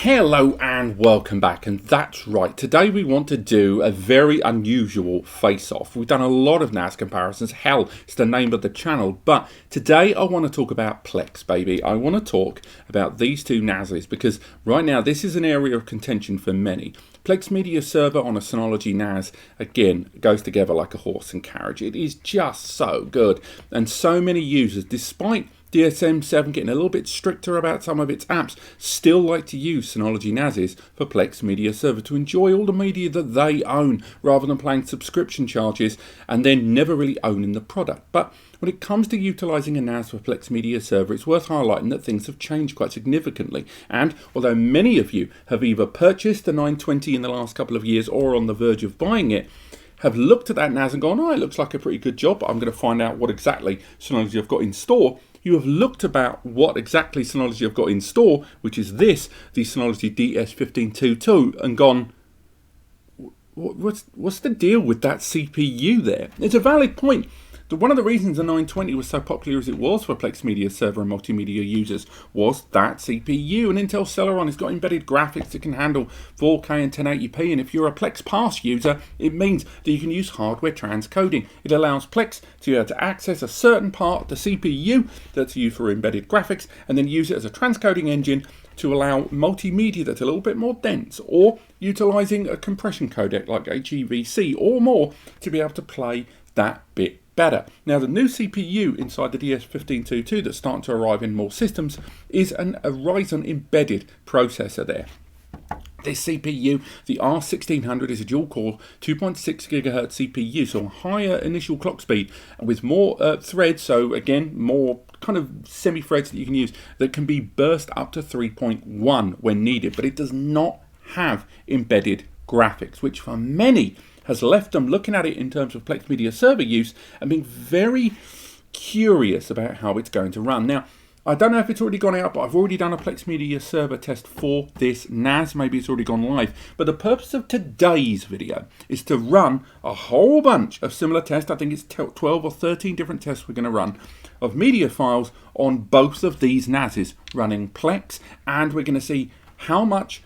Hello and welcome back, and that's right, today we want to do a very unusual face-off. We've done a lot of NAS comparisons, hell, it's the name of the channel, but today I want to talk about Plex, baby. I want to talk about these two NASes because right now this is an area of contention for many. Plex Media Server on a Synology NAS, again, goes together like a horse and carriage. It is just so good, and so many users, despite DSM-7 getting a little bit stricter about some of its apps, still like to use Synology NASes for Plex Media Server to enjoy all the media that they own rather than paying subscription charges and then never really owning the product. But when it comes to utilising a NAS for Plex Media Server, it's worth highlighting that things have changed quite significantly. And although many of you have either purchased the 920 in the last couple of years or are on the verge of buying it, have looked at that NAS and gone, oh, it looks like a pretty good job, I'm going to find out what exactly Synology have got in store. You have looked about what exactly Synology have got in store, which is this, the Synology DS1522, and gone, what's the deal with that CPU there? It's a valid point. One of the reasons the 920 was so popular as it was for Plex Media Server and multimedia users was that CPU. And Intel Celeron has got embedded graphics that can handle 4K and 1080p. And if you're a Plex Pass user, it means that you can use hardware transcoding. It allows Plex to be able to access a certain part of the CPU that's used for embedded graphics and then use it as a transcoding engine to allow multimedia that's a little bit more dense, or utilising a compression codec like HEVC or more to be able to play that bit better. Now, the new CPU inside the DS1522 that's starting to arrive in more systems is a Ryzen embedded processor there. This CPU, the R1600, is a dual-core 2.6 GHz CPU, so a higher initial clock speed with more threads, so again, more kind of semi-threads that you can use that can be burst up to 3.1 when needed, but it does not have embedded graphics, which for many has left them looking at it in terms of Plex Media Server use and being very curious about how it's going to run. Now, I don't know if it's already gone out, but I've already done a Plex Media Server test for this NAS. Maybe it's already gone live. But the purpose of today's video is to run a whole bunch of similar tests. I think it's 12 or 13 different tests we're going to run of media files on both of these NASes running Plex. And we're going to see how much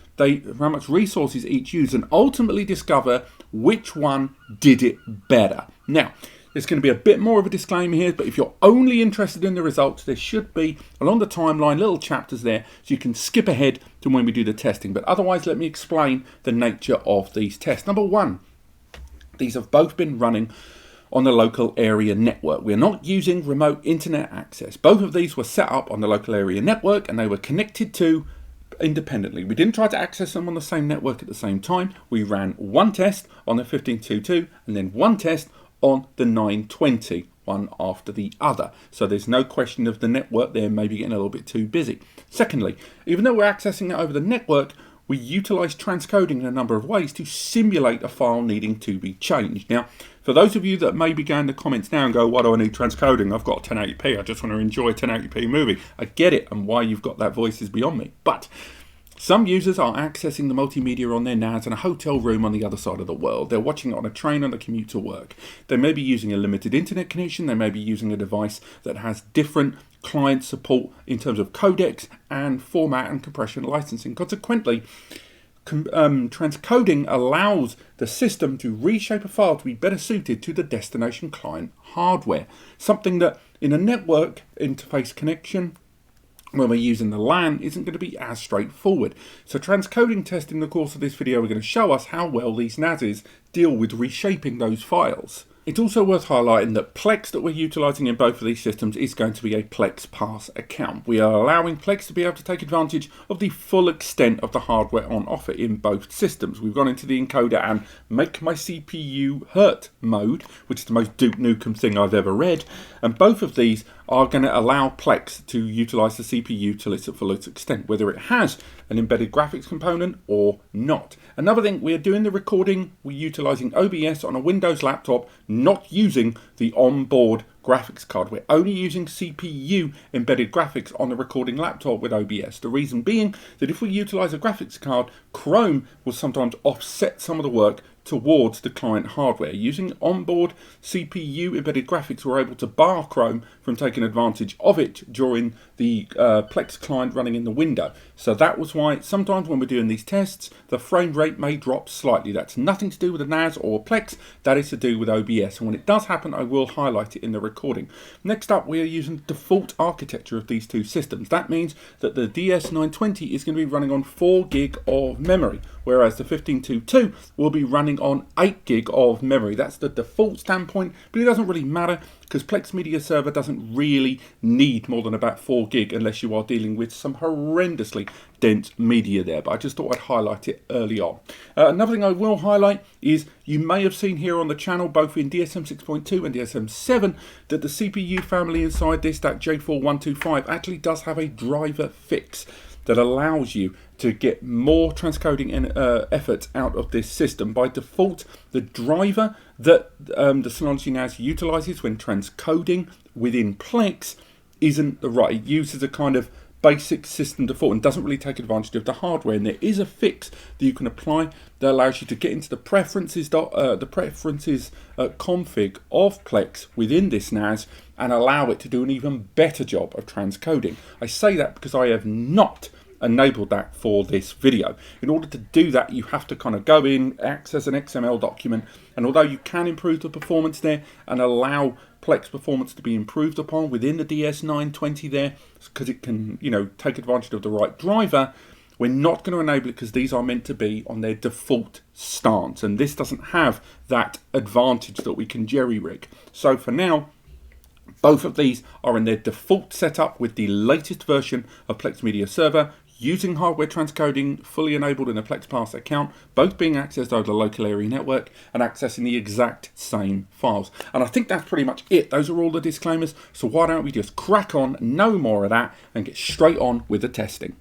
resources each use and ultimately discover which one did it better. Now, there's going to be a bit more of a disclaimer here, but if you're only interested in the results, there should be, along the timeline, little chapters there, so you can skip ahead to when we do the testing. But otherwise, let me explain the nature of these tests. Number one, these have both been running on the local area network. We're not using remote internet access. Both of these were set up on the local area network, and they were connected to independently. We didn't try to access them on the same network at the same time. We ran one test on the 1522 and then one test on the 920, one after the other. So there's no question of the network there maybe getting a little bit too busy. Secondly, even though we're accessing it over the network, we utilize transcoding in a number of ways to simulate a file needing to be changed. Now, for those of you that may be going in the comments now and go, why do I need transcoding? I've got 1080p, I just want to enjoy a 1080p movie. I get it, and why you've got that voice is beyond me. But some users are accessing the multimedia on their NAS in a hotel room on the other side of the world. They're watching it on a train on the commute to work. They may be using a limited internet connection. They may be using a device that has different client support in terms of codecs and format and compression licensing. Consequently, transcoding allows the system to reshape a file to be better suited to the destination client hardware. Something that in a network interface connection, when we're using the LAN, isn't going to be as straightforward. So transcoding test in the course of this video are going to show us how well these NASes deal with reshaping those files. It's also worth highlighting that Plex that we're utilising in both of these systems is going to be a Plex Pass account. We are allowing Plex to be able to take advantage of the full extent of the hardware on offer in both systems. We've gone into the encoder and make my CPU hurt mode, which is the most Duke Nukem thing I've ever read. And both of these are going to allow Plex to utilise the CPU to its full extent, whether it has an embedded graphics component or not. Another thing, we are doing the recording, we're utilising OBS on a Windows laptop, not using the onboard graphics card. We're only using CPU embedded graphics on the recording laptop with OBS. The reason being that if we utilise a graphics card, Chrome will sometimes offset some of the work towards the client hardware. Using onboard CPU embedded graphics, we're able to bar Chrome from taking advantage of it during the Plex client running in the window. So that was why sometimes when we're doing these tests, the frame rate may drop slightly. That's nothing to do with the NAS or Plex, that is to do with OBS. And when it does happen, I will highlight it in the recording. Next up, we are using the default architecture of these two systems. That means that the DS920 is going to be running on 4 gig of memory, whereas the 1522 will be running on 8 gig of memory. That's the default standpoint, but it doesn't really matter because Plex Media Server doesn't really need more than about 4 gig unless you are dealing with some horrendously dense media there, but I just thought I'd highlight it early on. Another thing I will highlight is you may have seen here on the channel, both in DSM6.2 and DSM7, that the CPU family inside this, that J4125, actually does have a driver fix that allows you to get more transcoding efforts out of this system. By default, the driver that the Synology NAS utilizes when transcoding within Plex isn't the right. It uses a kind of basic system default and doesn't really take advantage of the hardware. And there is a fix that you can apply that allows you to get into the preferences config of Plex within this NAS and allow it to do an even better job of transcoding. I say that because I have not enabled that for this video. In order to do that, you have to kind of go in, access an XML document, and although you can improve the performance there and allow Plex performance to be improved upon within the DS920 there, because it can, you know, take advantage of the right driver, we're not going to enable it because these are meant to be on their default stance, and this doesn't have that advantage that we can jerry rig. So for now, both of these are in their default setup with the latest version of Plex Media Server, using hardware transcoding fully enabled in a Plex Pass account, both being accessed over the local area network and accessing the exact same files. And I think that's pretty much it. Those are all the disclaimers. So why don't we just crack on, no more of that, and get straight on with the testing.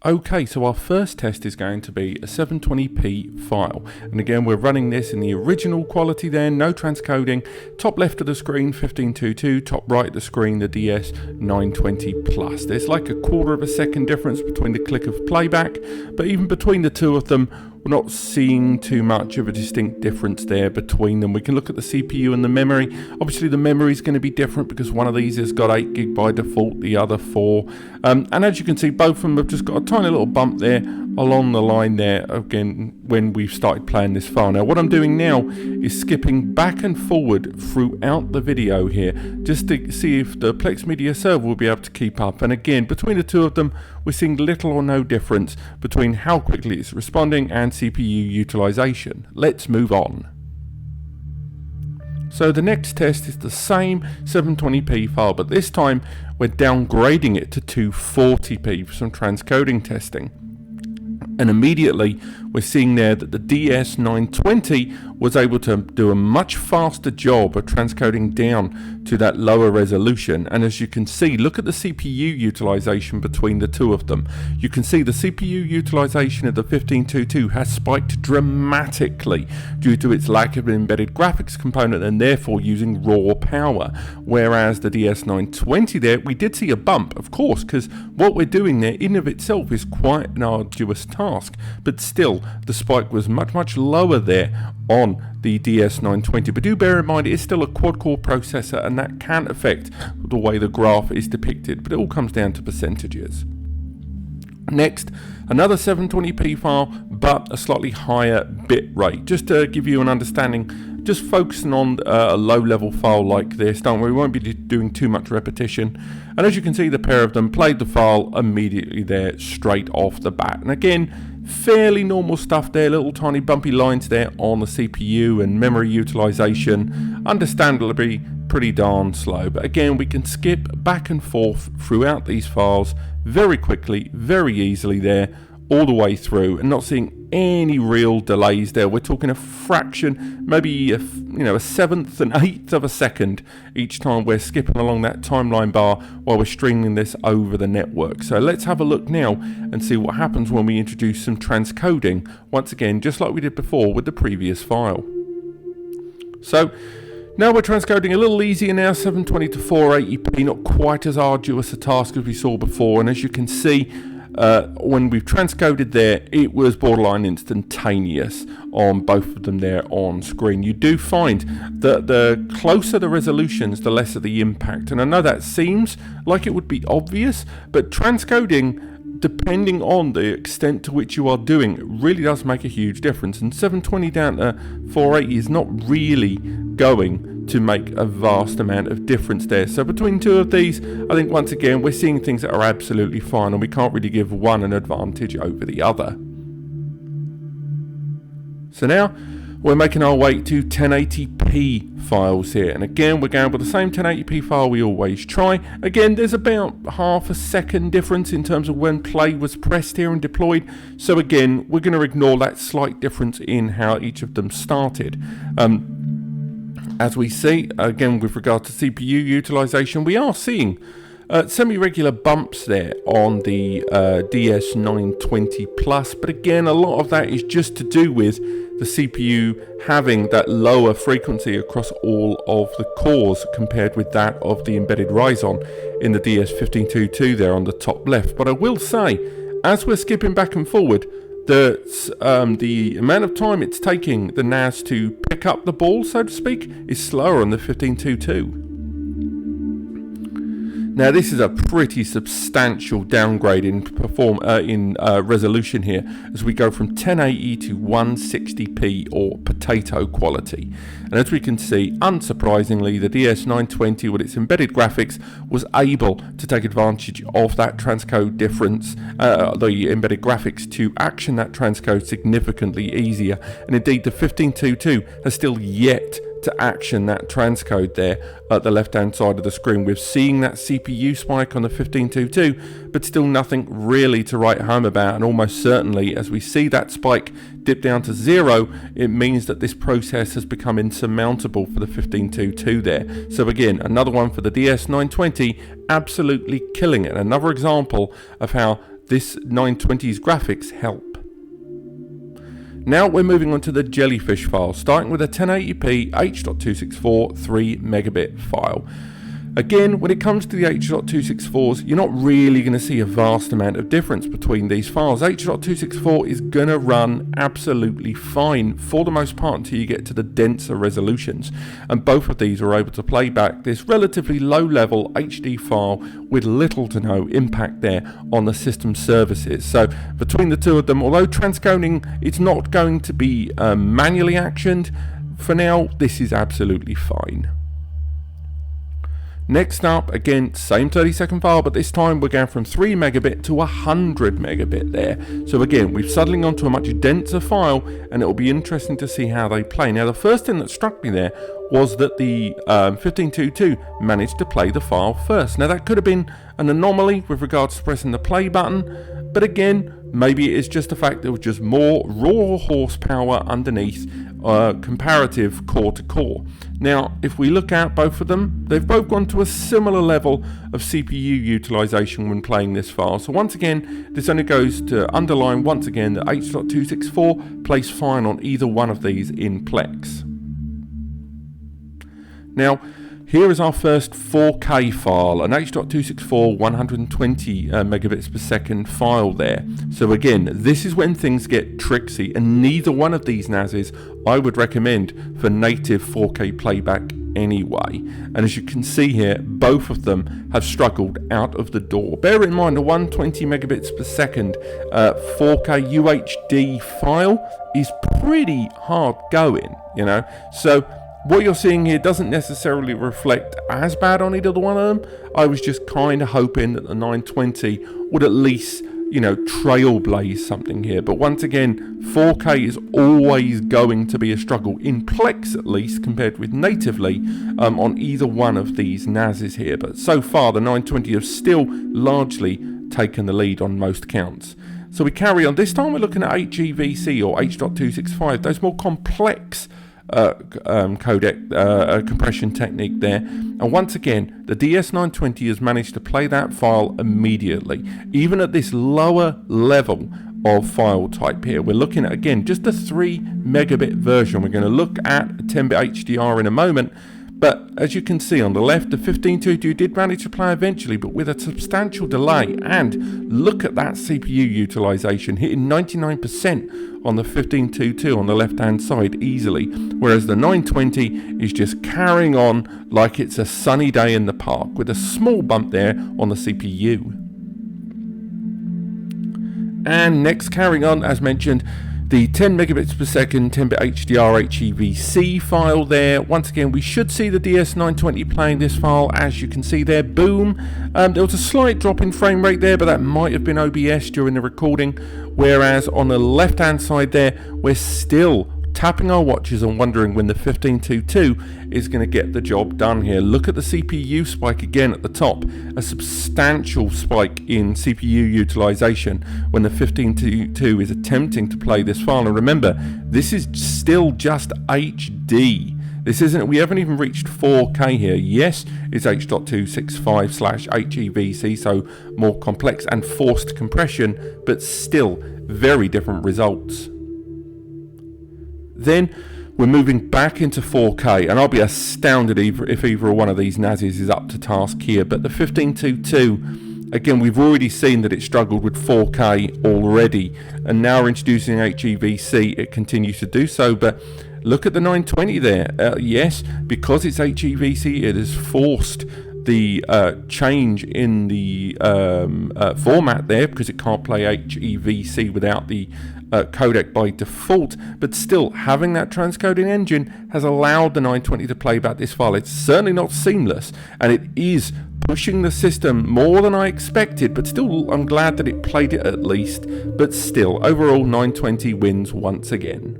Okay, so our first test is going to be a 720p file, and again we're running this in the original quality there, no transcoding. Top left of the screen 1522, top right of the screen the DS920 Plus. There's like a 1/4 of a second difference between the click of playback, but even between the two of them we're not seeing too much of a distinct difference there between them. We can look at the CPU and the memory. Obviously the memory is going to be different because one of these has got 8 gig by default, the other 4. And as you can see, both of them have just got a tiny little bump there along the line there, again, when we've started playing this file. Now what I'm doing now is skipping back and forward throughout the video here, just to see if the Plex Media Server will be able to keep up. And again, between the two of them, we're seeing little or no difference between how quickly it's responding and CPU utilization. Let's move on. So the next test is the same 720p file, but this time we're downgrading it to 240p for some transcoding testing. And immediately we're seeing there that the DS920 was able to do a much faster job of transcoding down to that lower resolution. And as you can see, look at the CPU utilization between the two of them. You can see the CPU utilization of the 1522 has spiked dramatically due to its lack of an embedded graphics component and therefore using raw power. Whereas the DS920 there, we did see a bump, of course, because what we're doing there in of itself is quite an arduous task, but still the spike was much lower there on the DS920. But do bear in mind it is still a quad-core processor and that can affect the way the graph is depicted, but it all comes down to percentages. Next, another 720p file, but a slightly higher bit rate. Just to give you an understanding, just focusing on a low-level file like this, don't worry, we won't be doing too much repetition. And as you can see, the pair of them played the file immediately there, straight off the bat. And again, fairly normal stuff there, little tiny bumpy lines there on the CPU and memory utilization, understandably pretty darn slow. But again, we can skip back and forth throughout these files very quickly, very easily there, all the way through, and not seeing any real delays there. We're talking a fraction, maybe a 1/7 and 1/8 of a second each time we're skipping along that timeline bar while we're streaming this over the network. So let's have a look now and see what happens when we introduce some transcoding, once again just like we did before with the previous file. So now we're transcoding a little easier now, 720 to 480p, not quite as arduous a task as we saw before, and as you can see, when we've transcoded there, it was borderline instantaneous on both of them there on screen. You do find that the closer the resolutions, the lesser the impact. And I know that seems like it would be obvious, but transcoding, depending on the extent to which you are doing, it really does make a huge difference. And 720 down to 480 is not really going to make a vast amount of difference there. So between two of these, I think once again we're seeing things that are absolutely fine, and we can't really give one an advantage over the other. So now we're making our way to 1080p files here, and again we're going with the same 1080p file we always try. Again, there's about half a second difference in terms of when play was pressed here and deployed, so again we're going to ignore that slight difference in how each of them started. As we see, again with regard to CPU utilization, we are seeing semi-regular bumps there on the DS920 Plus, but again a lot of that is just to do with the CPU having that lower frequency across all of the cores compared with that of the embedded Ryzen in the DS1522 there on the top left. But I will say, as we're skipping back and forward, the amount of time it's taking the NAS to pick up the ball, so to speak, is slower on the 1522. Now this is a pretty substantial downgrade in resolution here, as we go from 1080 to 160p or potato quality. And as we can see, unsurprisingly, the DS920 with its embedded graphics was able to take advantage of that transcode difference, the embedded graphics, to action that transcode significantly easier. And indeed, the 1522 has still yet to action that transcode there at the left hand side of the screen. We're seeing that CPU spike on the 1522, but still nothing really to write home about, and almost certainly as we see that spike dip down to 0, it means that this process has become insurmountable for the 1522 there. So again, another one for the DS920, absolutely killing it. Another example of how this 920's graphics help. Now we're moving on to the Jellyfish file, starting with a 1080p H.264 3 megabit file. Again, when it comes to the H.264s, you're not really going to see a vast amount of difference between these files. H.264 is going to run absolutely fine for the most part until you get to the denser resolutions. And both of these are able to play back this relatively low-level HD file with little to no impact there on the system services. So between the two of them, although transcoding it's not going to be manually actioned, for now this is absolutely fine. Next up, again, same 30-second file, but this time we're going from 3 megabit to 100 megabit there. So again, we're settling onto a much denser file, and it'll be interesting to see how they play. Now, the first thing that struck me there was that the 1522 managed to play the file first. Now, that could have been an anomaly with regards to pressing the play button, but again, maybe it is just the fact there was just more raw horsepower underneath comparative core to core. Now, if we look at both of them, they've both gone to a similar level of CPU utilization when playing this file. So once again, this only goes to underline once again that H.264 plays fine on either one of these in Plex. Now, here is our first 4K file, an H.264 120 megabits per second file there. So again, this is when things get tricksy, and neither one of these NASs I would recommend for native 4K playback anyway. And as you can see here, both of them have struggled out of the door. Bear in mind, a 120 megabits per second 4K UHD file is pretty hard going, you know. So what you're seeing here doesn't necessarily reflect as bad on either one of them. I was just kind of hoping that the 920 would at least, you know, trailblaze something here. But once again, 4K is always going to be a struggle, in Plex at least, compared with natively on either one of these NASs here. But so far, the 920 have still largely taken the lead on most counts. So we carry on. This time we're looking at HEVC or H.265, those more complex codec compression technique there, and once again the DS920 has managed to play that file immediately, even at this lower level of file type here. We're looking at, again, just a 3 megabit version. We're going to look at 10-bit HDR in a moment, But as you can see on the left, the 1522 did manage to play eventually, but with a substantial delay. And look at that CPU utilization, hitting 99% on the 1522 on the left hand side easily, whereas the 920 is just carrying on like it's a sunny day in the park, with a small bump there on the CPU. And next, carrying on, as mentioned, the 10 megabits per second 10-bit HDR HEVC file there. Once again, we should see the DS920 playing this file, as you can see there. Boom. There was a slight drop in frame rate there, but that might have been OBS during the recording. Whereas on the left-hand side there, we're still tapping our watches and wondering when the 1522 is going to get the job done here. Look at the CPU spike again at the top, a substantial spike in CPU utilization when the 1522 is attempting to play this file. And remember, this is still just HD. This isn't, we haven't even reached 4K here. Yes, it's H.265/HEVC, so more complex and forced compression, but still very different results. Then we're moving back into 4K, and I'll be astounded if either one of these NASs is up to task here. But the 1522, again, we've already seen that it struggled with 4K already, and now we're introducing HEVC. It continues to do so, but look at the 920 there. Yes, because it's HEVC, it has forced the change in the format there, because it can't play HEVC without the codec by default, but still having that transcoding engine has allowed the 920 to play back this file. It's certainly not seamless, and it is pushing the system more than I expected, but still I'm glad that it played it at least. But still, overall 920 wins once again.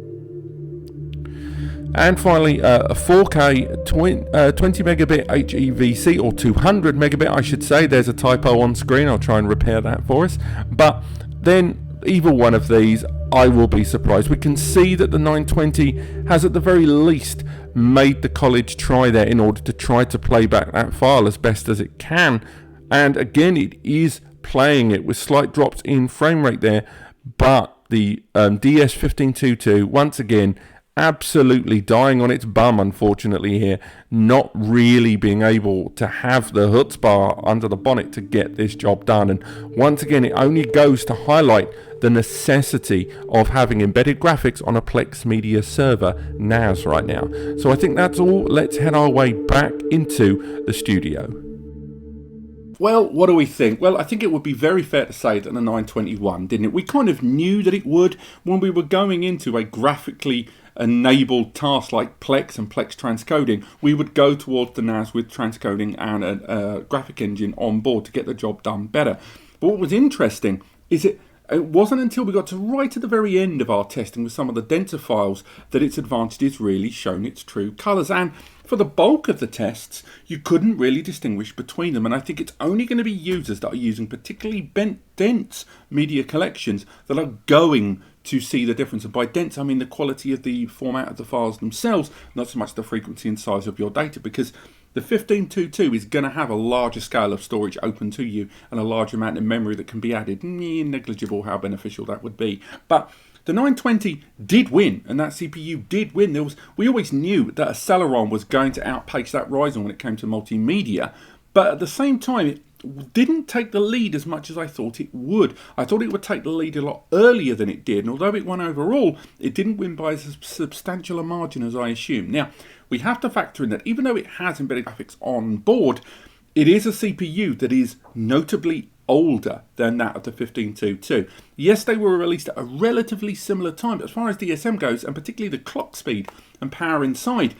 And finally, a 4K 20 megabit HEVC, or 200 megabit I should say. There's a typo on screen, I'll try and repair that for us. But then either one of these, I will be surprised. We can see that the 920 has at the very least made the college try there in order to try to play back that file as best as it can. And again, it is playing it with slight drops in frame rate there. But the DS1522, once again, absolutely dying on its bum, unfortunately here, not really being able to have the chutzpah under the bonnet to get this job done. And once again, it only goes to highlight the necessity of having embedded graphics on a Plex Media Server NAS right now. So I think that's all. Let's head our way back into the studio. Well, what do we think? Well, I think it would be very fair to say that the 921, didn't it? We kind of knew that it would when we were going into a graphically enabled task like Plex and Plex transcoding. We would go towards the NAS with transcoding and a graphic engine on board to get the job done better. But what was interesting is it wasn't until we got to right at the very end of our testing with some of the denser files that its advantages really shown its true colours. And for the bulk of the tests, you couldn't really distinguish between them. And I think it's only going to be users that are using particularly dense media collections that are going to see the difference. And by dense, I mean the quality of the format of the files themselves, not so much the frequency and size of your data, because the 1522 is going to have a larger scale of storage open to you and a large amount of memory that can be added. Negligible how beneficial that would be. But the 920 did win, and that CPU did win. We always knew that a Celeron was going to outpace that Ryzen when it came to multimedia, but at the same time, it didn't take the lead as much as I thought it would. I thought it would take the lead a lot earlier than it did, and although it won overall, it didn't win by as substantial a margin as I assumed. Now, we have to factor in that even though it has embedded graphics on board, it is a CPU that is notably older than that of the 1522. Yes, they were released at a relatively similar time, but as far as DSM goes, and particularly the clock speed and power inside,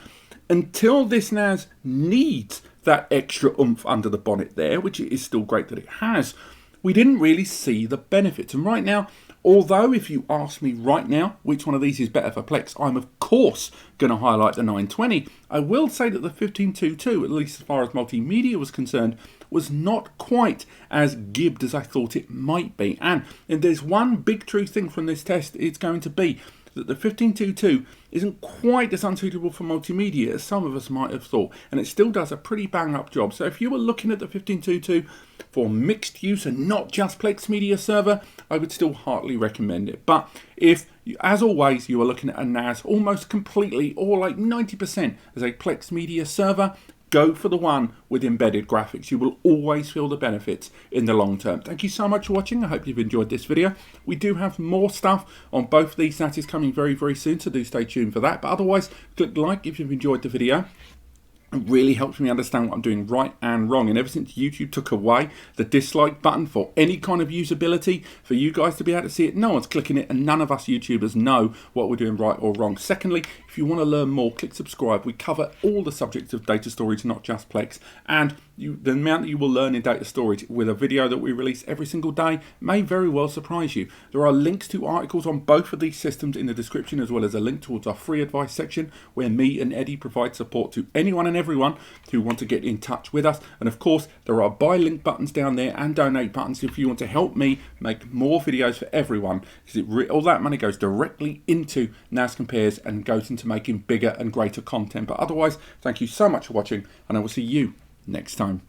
until this NAS needs that extra oomph under the bonnet there, which it is still great that it has, we didn't really see the benefits. And right now, although if you ask me right now which one of these is better for Plex, I'm of course going to highlight the 920. I will say that the 1522, at least as far as multimedia was concerned, was not quite as gibbed as I thought it might be. And if there's one big true thing from this test, it's going to be that the 1522 isn't quite as unsuitable for multimedia as some of us might have thought, and it still does a pretty bang up job. So if you were looking at the 1522 for mixed use and not just Plex Media Server, I would still heartily recommend it. But if, as always, you are looking at a NAS almost completely, or like 90% as a Plex Media Server, go for the one with embedded graphics. You will always feel the benefits in the long term. Thank you so much for watching. I hope you've enjoyed this video. We do have more stuff on both these NASs coming very, very soon, so do stay tuned for that. But otherwise, click like if you've enjoyed the video. It really helps me understand what I'm doing right and wrong. And ever since YouTube took away the dislike button for any kind of usability, for you guys to be able to see it, no one's clicking it, and none of us YouTubers know what we're doing right or wrong. Secondly, if you want to learn more, click subscribe. We cover all the subjects of data storage, not just Plex. And the amount that you will learn in data storage with a video that we release every single day may very well surprise you. There are links to articles on both of these systems in the description, as well as a link towards our free advice section where me and Eddie provide support to anyone and everyone who want to get in touch with us. And of course, there are buy link buttons down there and donate buttons if you want to help me make more videos for everyone, because all that money goes directly into NAS Compares and goes into making bigger and greater content. But otherwise, thank you so much for watching, and I will see you next time.